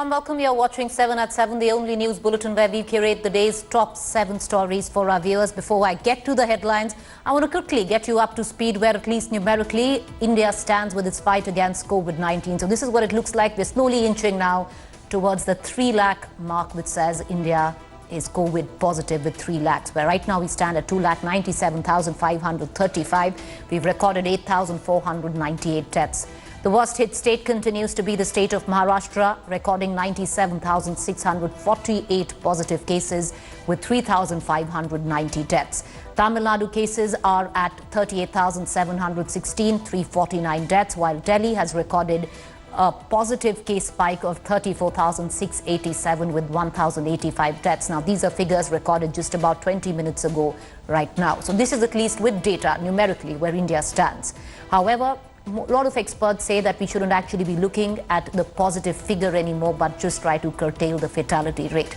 Warm welcome. You're watching 7 at 7, the only news bulletin where we curate the day's top 7 stories for our viewers. Before I get to the headlines, I want to quickly get you up to speed where, at least numerically, India stands with its fight against COVID-19. So this is what it looks like. We're slowly inching now towards the 3 lakh mark, which says India is COVID positive with 3 lakhs, where right now we stand at 2,97,535. We've recorded 8,498 deaths. The worst hit state continues to be the state of Maharashtra, recording 97,648 positive cases with 3,590 deaths. Tamil Nadu cases are at 38,716, 349 deaths, while Delhi has recorded a positive case spike of 34,687 with 1,085 deaths. Now, these are figures recorded just about 20 minutes ago right now. So this is at least with data numerically where India stands. However, a lot of experts say that we shouldn't actually be looking at the positive figure anymore, but just try to curtail the fatality rate.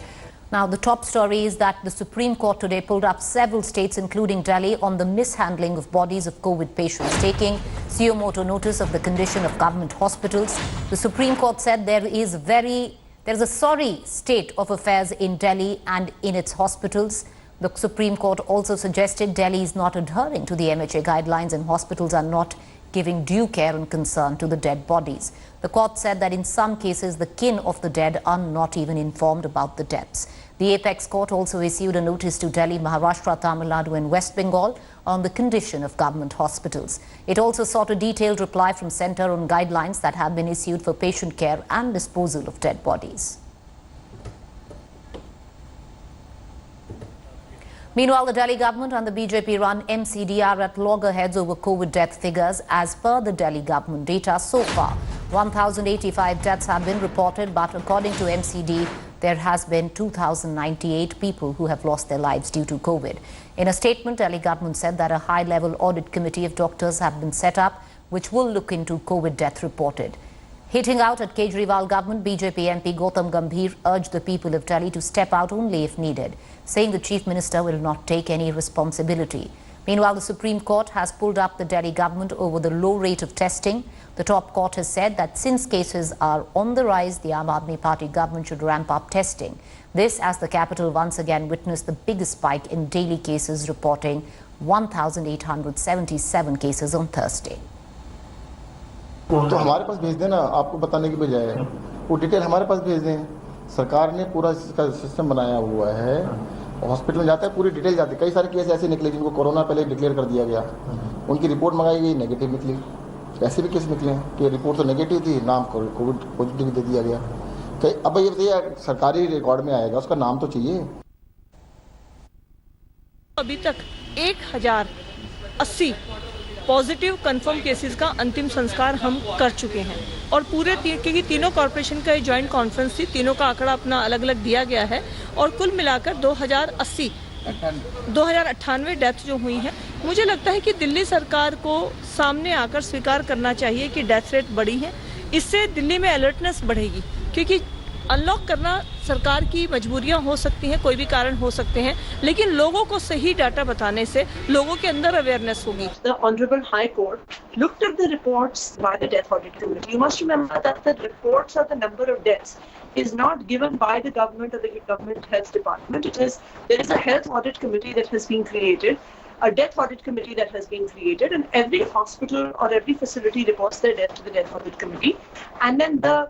Now, the top story is that the Supreme Court today pulled up several states, including Delhi, on the mishandling of bodies of COVID patients, taking suo motu notice of the condition of government hospitals. The Supreme Court said there is a sorry state of affairs in Delhi and in its hospitals. The Supreme Court also suggested Delhi is not adhering to the MHA guidelines and hospitals are not giving due care and concern to the dead bodies. The court said that in some cases, the kin of the dead are not even informed about the deaths. The apex court also issued a notice to Delhi, Maharashtra, Tamil Nadu and West Bengal on the condition of government hospitals. It also sought a detailed reply from centre on guidelines that have been issued for patient care and disposal of dead bodies. Meanwhile, the Delhi government and the BJP-run MCD are at loggerheads over COVID death figures. As per the Delhi government data, so far 1,085 deaths have been reported, but according to MCD, there has been 2,098 people who have lost their lives due to COVID. In a statement, Delhi government said that a high-level audit committee of doctors have been set up, which will look into COVID death reported. Hitting out at Kejriwal government, BJP MP Gautam Gambhir urged the people of Delhi to step out only if needed, saying the Chief Minister will not take any responsibility. Meanwhile, the Supreme Court has pulled up the Delhi government over the low rate of testing. The top court has said that since cases are on the rise, the Aam Aadmi Party government should ramp up testing. This as the capital once again witnessed the biggest spike in daily cases, reporting 1,877 cases on Thursday. तो हमारे पास भेज देना, आपको बताने की बजाय वो detail हमारे पास भेज दें। सरकार ने पूरा इसका सिस्टम बनाया हुआ है, हॉस्पिटल में जाता है पूरी डिटेल जाती है। कई सारे केस ऐसे निकले जिनको कोरोना पहले डिक्लेयर कर दिया गया, उनकी रिपोर्ट मंगाई गई, नेगेटिव निकली। ऐसे भी केस निकले कि रिपोर्ट तो नेगेटिव थी, नाम कोविड पॉजिटिव दे दिया गया। तो अब ये बताइए, सरकारी रिकॉर्ड में आएगा, उसका नाम तो चाहिए। अभी तक 1080 पॉजिटिव कंफर्म केसेस का अंतिम संस्कार हम कर चुके हैं और पूरे क्योंकि तीनों कॉरपोरेशन का जॉइंट कॉन्फ्रेंस थी, तीनों का आंकड़ा अपना अलग अलग दिया गया है और कुल मिलाकर 2098 डेथ जो हुई हैं। मुझे लगता है कि दिल्ली सरकार को सामने आकर स्वीकार करना चाहिए कि डेथ रेट बढ़ी है। इससे दिल्ली में अलर्टनेस बढ़ेगी, क्योंकि अनलॉक करना सरकार की मजबूरियां हो सकती हैं, कोई भी कारण हो सकते हैं, लेकिन लोगों को सही डाटा बताने से लोगों के अंदर अवेयरनेस होगी। The Honorable High Court looked at the reports by the Death Audit Committee. You must remember that the reports of the number of deaths is not given by the government or the government health department. There is a health audit committee that has been created, a death audit committee that has been created, and every hospital or every facility reports their death to the death audit committee, and then a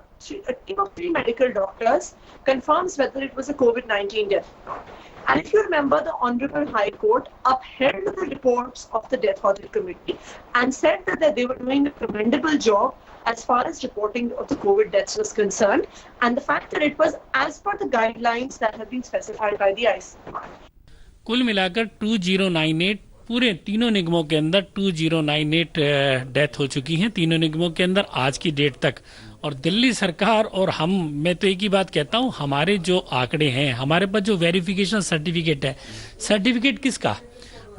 team of 3 medical doctors confirms whether it was a COVID-19 death or not. And if you remember, the Honorable High Court upheld the reports of the death audit committee and said that they were doing a commendable job as far as reporting of the COVID deaths was concerned, and the fact that it was as per the guidelines that have been specified by the ICMR. कुल मिलाकर 2098 पूरे तीनों निगमों के अंदर 2098 death हो चुकी हैं, तीनों निगमों के अंदर आज की डेट तक। और दिल्ली सरकार और मैं तो एक ही बात कहता हूं, हमारे जो आंकड़े हैं, हमारे पास जो वेरिफिकेशन सर्टिफिकेट है, सर्टिफिकेट किसका?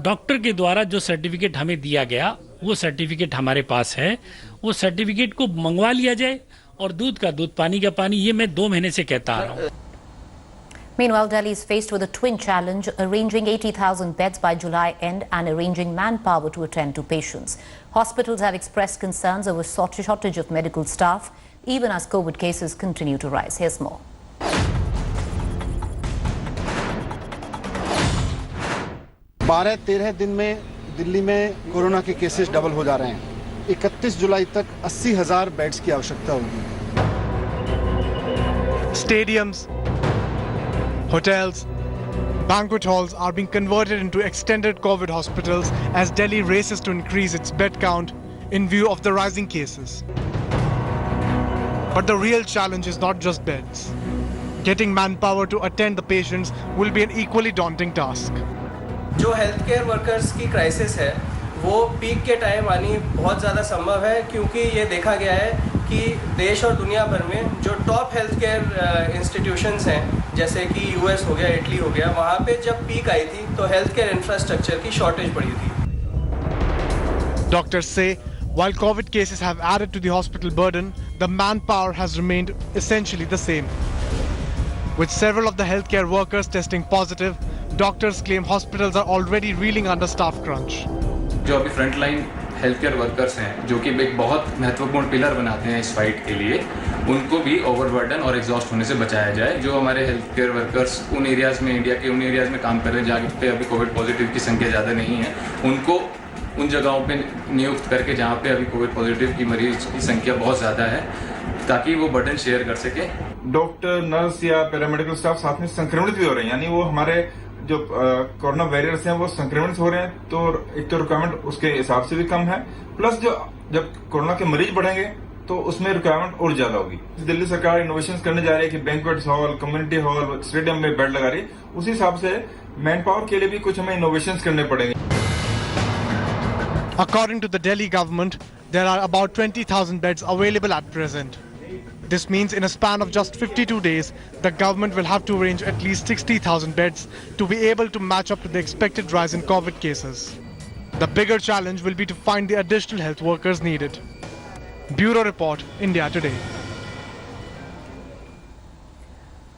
डॉक्टर के द्वारा जो सर्टिफिकेट हमें दिया गया, वो सर्टिफिकेट हमारे पास है। वो सर्टिफिकेट को मंगवा लिया जाए और दूध का दूध, पानी का पानी, ये मैं 2 महीने से कहता आ रहा हूँ। Meanwhile, Delhi is faced with a twin challenge, arranging 80,000 beds by July end and arranging manpower to attend to patients. Hospitals have expressed concerns over shortage of medical staff. even as COVID cases continue to rise. Here's more. बारह 13 दिन में दिल्ली में corona के cases double हो जा रहे हैं। 31 जुलाई तक 80,000 बेड्स की आवश्यकता होगी। Stadiums, hotels, banquet halls are being converted into extended COVID hospitals as Delhi races to increase its bed count in view of the rising cases. But the real challenge is not just beds. Getting manpower to attend the patients will be an equally daunting task. जो health care workers की crisis है वो peak के time आनी बहुत ज़्यादा संभव है, क्योंकि ये देखा गया है कि देश और दुनिया भर में जो टॉप हेल्थ केयर इंस्टीट्यूशंस हैं, जैसे कि यूएस हो गया, इटली हो गया, वहाँ पे जब पीक आई थी तो हेल्थ केयर इंफ्रास्ट्रक्चर की शॉर्टेज पड़ी थी। Doctors say while COVID cases have added to the hospital burden, the manpower has remained essentially the same. With several of the healthcare workers testing positive, doctors claim hospitals are already reeling under staff crunch. जो अभी front line health care workers हैं, जो कि एक बहुत महत्वपूर्ण pillar बनाते हैं इस फाइट के लिए, उनको भी ओवरबर्डन और एग्जॉस्ट होने से बचाया जाए। जो हमारे हेल्थ केयर वर्कर्स उन एरियाज़ में, इंडिया के उन एरियाज़ में काम कर रहे हैं जहाँ पे अभी कोविड पॉजिटिव की संख्या ज़्यादा नहीं है, उनको उन जगहों पे नियुक्त करके जहाँ पे अभी कोविड पॉजिटिव की मरीज की संख्या बहुत ज़्यादा है, ताकि वो बर्डन शेयर कर सके। डॉक्टर, नर्स या पैरामेडिकल स्टाफ साथ में संक्रमित भी हो रहे हैं, यानी वो हमारे जो कोरोना वॉरियर्स हैं वो संक्रमित हो रहे हैं, तो एक तो रिक्वायरमेंट उसके हिसाब से भी कम है, प्लस जो जब कोरोना के मरीज बढ़ेंगे तो उसमें रिक्वायरमेंट और ज्यादा होगी। दिल्ली सरकार इनोवेशंस करने जा रही है कि banquet hall, community hall, stadium में बेड लगा रही है, उसी हिसाब से मैन पावर के लिए भी कुछ हमें इनोवेशंस करने पड़ेंगे। According to the Delhi government, there are about 20,000 beds available at present. This means in a span of just 52 days, the government will have to arrange at least 60,000 beds to be able to match up to the expected rise in COVID cases. The bigger challenge will be to find the additional health workers needed. Bureau Report, India Today.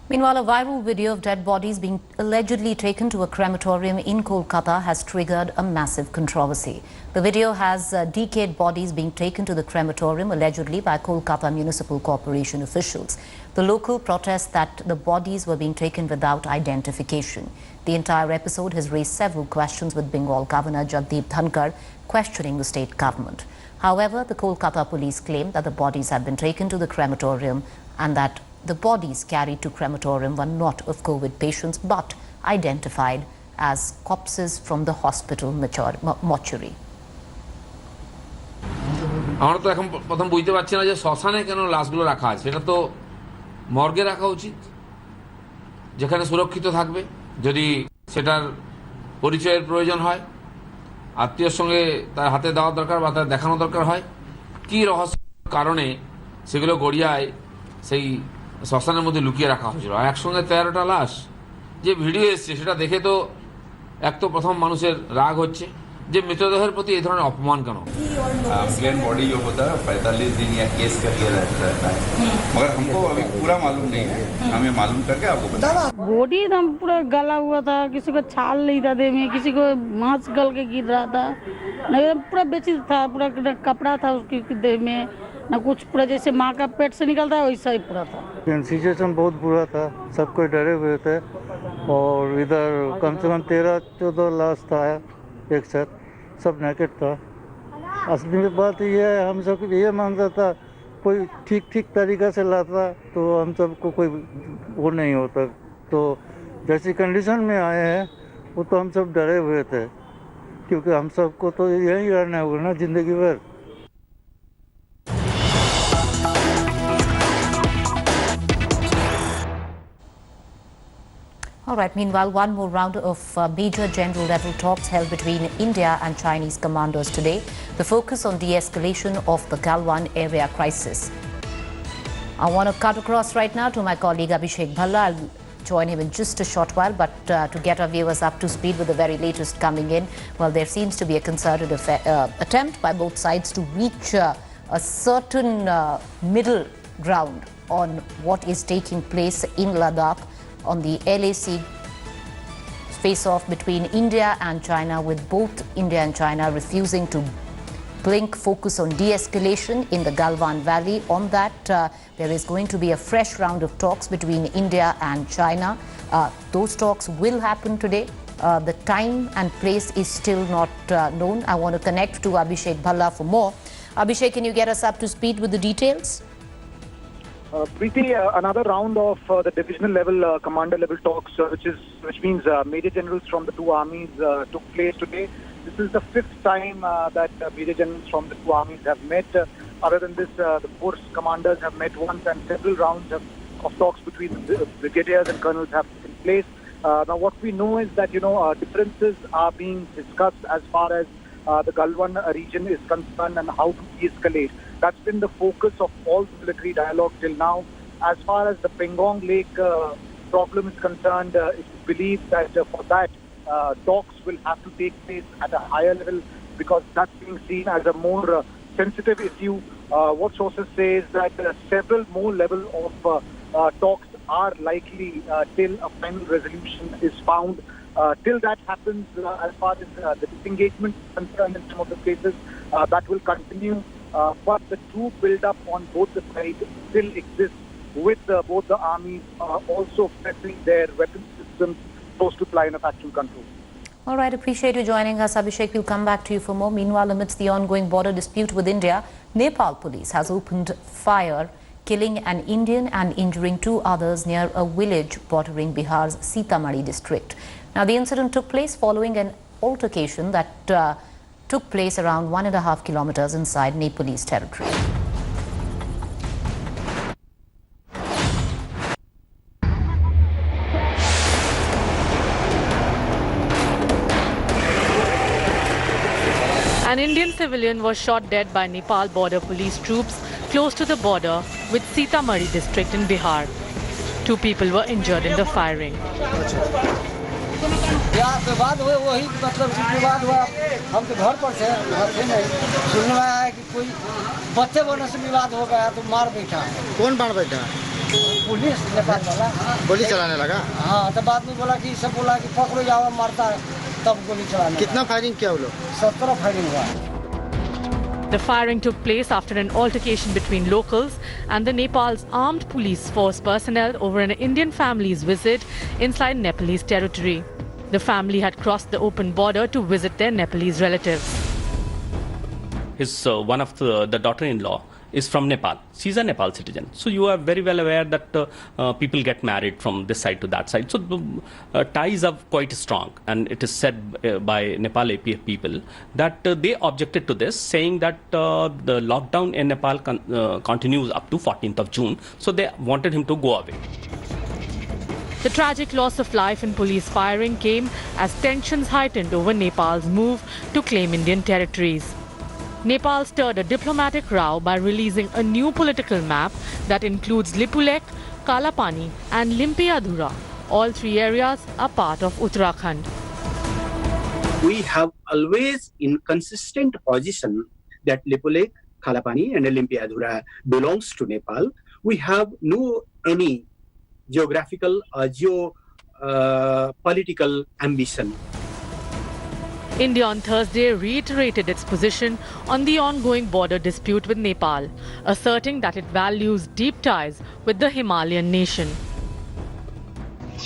Meanwhile, a viral video of dead bodies being allegedly taken to a crematorium in Kolkata has triggered a massive controversy. The video has decayed bodies being taken to the crematorium allegedly by Kolkata Municipal Corporation officials. The local protest that the bodies were being taken without identification. The entire episode has raised several questions, with Bengal Governor Jagdeep Dhankar questioning the state government. However, the Kolkata police claim that the bodies have been taken to the crematorium and that the bodies carried to crematorium were not of COVID patients but identified as corpses from the hospital mortuary. আমরা তো এখন প্রথম বুঝতে পারছি না যে শ্মশানে কেন লাশগুলো রাখা আছে। এটা তো মর্গে রাখা উচিত, যেখানে সুরক্ষিত থাকবে। যদি সেটার পরিচয়ের প্রয়োজন হয়, আত্মীয়র সঙ্গে তার হাতে দেওয়া দরকার বা তার দেখানো দরকার হয়, কি রহস্য কারণে সেগুলো গড়িয়ায় সেই শ্মশানের মধ্যে লুকিয়ে রাখা হয়েছিল। আর একসঙ্গে 13টা লাশ, যে ভিডিও এসছে সেটা দেখে তো এক তো প্রথম মানুষের রাগ হচ্ছে যে মৃতদেহের প্রতি এই ধরনের অপমান কেন। प्लेन बॉडी जो होता है 45 दिन या केस का किया रहता है, मगर हमको अभी पूरा मालूम नहीं है, हमें मालूम करके आपको बताएंगे। बॉडी एकदम पूरा गला हुआ था, किसी को छाल नहीं था देह में, किसी को मांस गल के गिर रहा था, एकदम पूरा बेचित था, पूरा कपड़ा था उसकी देह में, ना कुछ, पूरा जैसे माँ का पेट से निकलता है वैसा ही पूरा था। सिचुएशन बहुत बुरा था, सब कोई डरे हुए थे और इधर कम से कम 13-14 लाश था एक साथ, सब नेकेड था। असली में बात ये है, हम सब ये मानता था कोई ठीक तरीका से लाता तो हम सबको कोई वो नहीं होता, तो जैसी कंडीशन में आए हैं वो तो हम सब डरे हुए थे, क्योंकि हम सबको तो यही रहना होगा ना जिंदगी भर। All right, meanwhile, one more round of major general level talks held between India and Chinese commanders today. The focus on de-escalation of the Galwan area crisis. I want to cut across right now to my colleague Abhishek Bhalla. I'll join him in just a short while, but to get our viewers up to speed with the very latest coming in, well, there seems to be a concerted attempt by both sides to reach a certain middle ground on what is taking place in Ladakh on the LAC face-off between India and China, with both India and China refusing to Blink focus on de-escalation in the Galwan Valley. On that, there is going to be a fresh round of talks between India and China. Those talks will happen today. The time and place is still not known. I want to connect to Abhishek Bhalla for more. Abhishek, can you get us up to speed with the details? Preeti, another round of the divisional level, commander level talks, which means major generals from the two armies took place today. This is the fifth time that major generals from the two armies have met. Other than this, the force commanders have met once, and several rounds of talks between the brigadiers and colonels have taken place. Now, what we know is that differences are being discussed as far as the Galwan region is concerned and how to de-escalate. That's been the focus of all the military dialogue till now. As far as the Pangong Lake problem is concerned, it's believed that for that, talks will have to take place at a higher level because that's being seen as a more sensitive issue. What sources say is that several more levels of talks are likely till a final resolution is found. Till that happens, as far as the disengagement is concerned in some of the cases, that will continue. But the troop build-up on both the sides still exists with both the armies also pressing their weapon systems close to line of actual control. All right, appreciate you joining us, Abhishek. We'll come back to you for more. Meanwhile, amidst the ongoing border dispute with India, Nepal police has opened fire, killing an Indian and injuring two others near a village bordering Bihar's Sitamarhi district. Now, the incident took place following an altercation that took place around 1.5 kilometers inside Nepalese territory. An Indian civilian was shot dead by Nepal border police troops close to the border with Sitamarhi district in Bihar. Two people were injured in the firing. विवाद हुए वही मतलब विवाद हुआ हम तो घर पर थे नहीं सुनने में आया कि कोई बच्चे बोलने से विवाद हो गया तो मार बैठा कौन मार बैठा पुलिस नेपाल वाला गोली चलाने लगा हाँ तो बाद में बोला कि सब बोला कि पकड़ो जाओ मारता है तब गोली चलाने कितना फायरिंग किया वो लोग 17 फायरिंग हुआ The firing took place after an altercation between locals and the Nepal's armed police force personnel over an Indian family's visit inside Nepalese territory. The family had crossed the open border to visit their Nepalese relatives. One of the daughter-in-law is from Nepal. She's a Nepal citizen. So you are very well aware that people get married from this side to that side. So the ties are quite strong. And it is said by Nepal APF people that they objected to this, saying that the lockdown in Nepal continues up to 14th of June. So they wanted him to go away. The tragic loss of life in police firing came as tensions heightened over Nepal's move to claim Indian territories. Nepal stirred a diplomatic row by releasing a new political map that includes Lipulekh, Kalapani and Limpiadhura. All three areas are part of Uttarakhand. We have always in consistent position that Lipulekh, Kalapani and Limpiadhura belongs to Nepal. We have no any geographical or political ambition. India on Thursday reiterated its position on the ongoing border dispute with Nepal, asserting that it values deep ties with the Himalayan nation.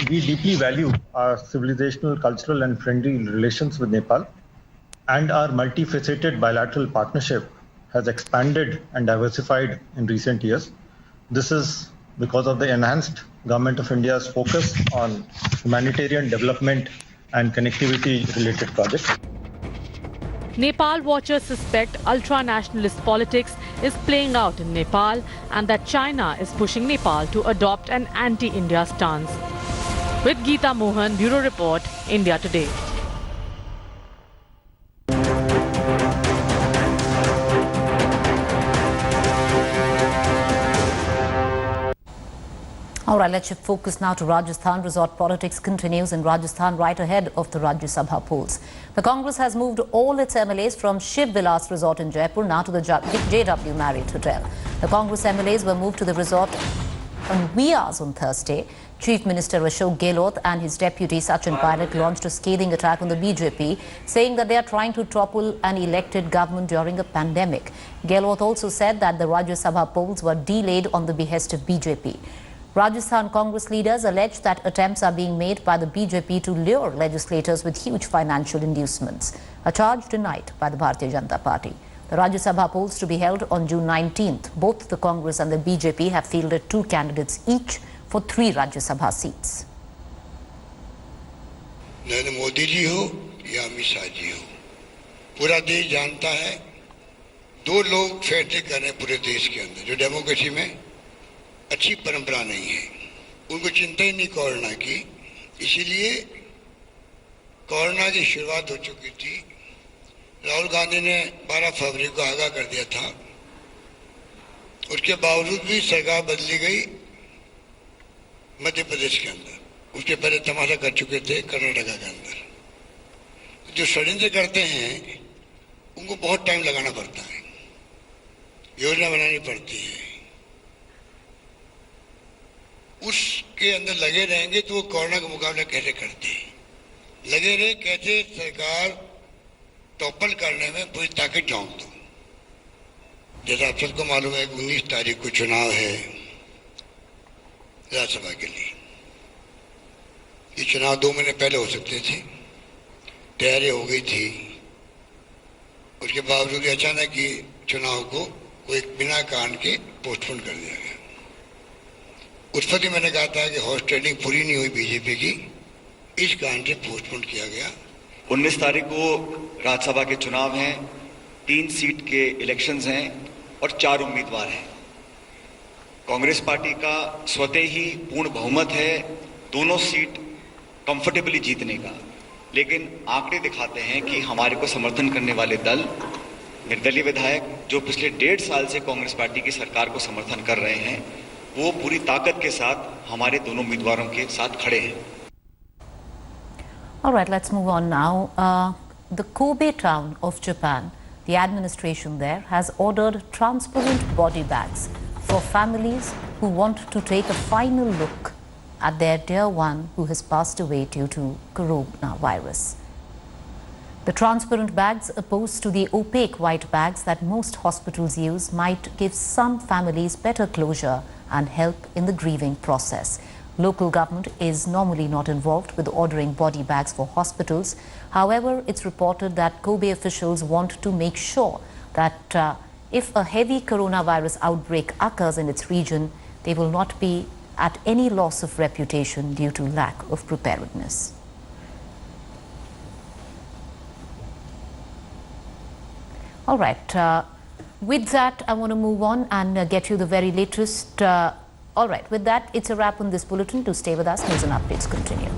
We deeply value our civilizational, cultural and friendly relations with Nepal, and our multifaceted bilateral partnership has expanded and diversified in recent years. This is because of the enhanced Government of India's focus on humanitarian development and connectivity-related projects. Nepal watchers suspect ultra-nationalist politics is playing out in Nepal and that China is pushing Nepal to adopt an anti-India stance. With Geeta Mohan, Bureau Report, India Today. All right, let's shift focus now to Rajasthan. Resort politics continues in Rajasthan right ahead of the Rajya Sabha polls. The Congress has moved all its MLAs from Shiv Vilas Resort in Jaipur now to the JW Marriott Hotel. The Congress MLAs were moved to the resort on Vias on Thursday Chief Minister Ashok Gehlot and his deputy Sachin Pilot launched a scathing attack on the BJP, saying that they are trying to topple an elected government during a pandemic. Gehlot also said that the Rajya Sabha polls were delayed on the behest of BJP. Rajasthan Congress leaders alleged that attempts are being made by the BJP to lure legislators with huge financial inducements, a charge denied by the Bharatiya Janata Party. The Rajya Sabha polls to be held on June 19th. Both the Congress and the BJP have fielded 2 candidates each for 3 Rajya Sabha seats. Narendra Modi ji हो या अमित शाह जी हो, पूरा देश जानता है 2 लोग फैसले कर रहे हैं पूरे देश के अंदर, जो डेमोक्रेसी में अच्छी परंपरा नहीं है। उनको चिंता ही नहीं कोरोना की, इसीलिए कोरोना की शुरुआत हो चुकी थी। राहुल गांधी ने 12 फरवरी को आगाह कर दिया था, उसके बावजूद भी सरकार बदली गई मध्य प्रदेश के अंदर। उसके पहले तमाशा कर चुके थे कर्नाटका के अंदर। जो षड्यंत्र करते हैं उनको बहुत टाइम लगाना पड़ता है, योजना बनानी पड़ती है। उसके अंदर लगे रहेंगे तो वो कोरोना का मुकाबला कैसे करते हैं? लगे रहे कैसे सरकार टॉपल करने में पूरी ताकत झोंक दो। जैसा आप सबको मालूम है 19 तारीख को चुनाव है राज्यसभा के लिए। ये चुनाव 2 महीने पहले हो सकते थे, तैयारी हो गई थी। उसके बावजूद अचानक ही चुनाव को कोई बिना कारण के पोस्टपोन कर दिया गया। उस पर मैंने कहा था कि हॉर्स ट्रेडिंग पूरी नहीं हुई बीजेपी की, इस कारण से पोस्टपोन किया गया। 19 तारीख को राज्यसभा के चुनाव हैं, 3 सीट के इलेक्शंस हैं और 4 उम्मीदवार हैं। कांग्रेस पार्टी का स्वतः ही पूर्ण बहुमत है दोनों सीट कंफर्टेबली जीतने का, लेकिन आंकड़े दिखाते हैं कि हमारे को समर्थन करने वाले दल, निर्दलीय विधायक जो पिछले 1.5 साल से कांग्रेस पार्टी की सरकार को समर्थन कर रहे हैं, वो पूरी ताकत के साथ हमारे दोनों उम्मीदवारों के साथ खड़े हैं। All right, let's move on now. The Kobe town of Japan, the administration there has ordered transparent body bags for families who want to take a final look at their dear one who has passed away due to coronavirus. The transparent bags, opposed to the opaque white bags that most hospitals use, might give some families better closure and help in the grieving process. Local government is normally not involved with ordering body bags for hospitals. However, it's reported that Kobe officials want to make sure that if a heavy coronavirus outbreak occurs in its region, they will not be at any loss of reputation due to lack of preparedness. All right, with that, I want to move on and get you the very latest. All right, with that, it's a wrap on this bulletin. To stay with us, news and updates continue.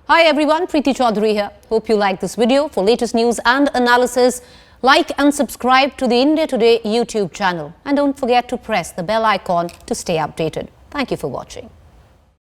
Hi everyone, Preeti Chaudhary here. Hope you like this video. For latest news and analysis, like and subscribe to the India Today YouTube channel. And don't forget to press the bell icon to stay updated. Thank you for watching.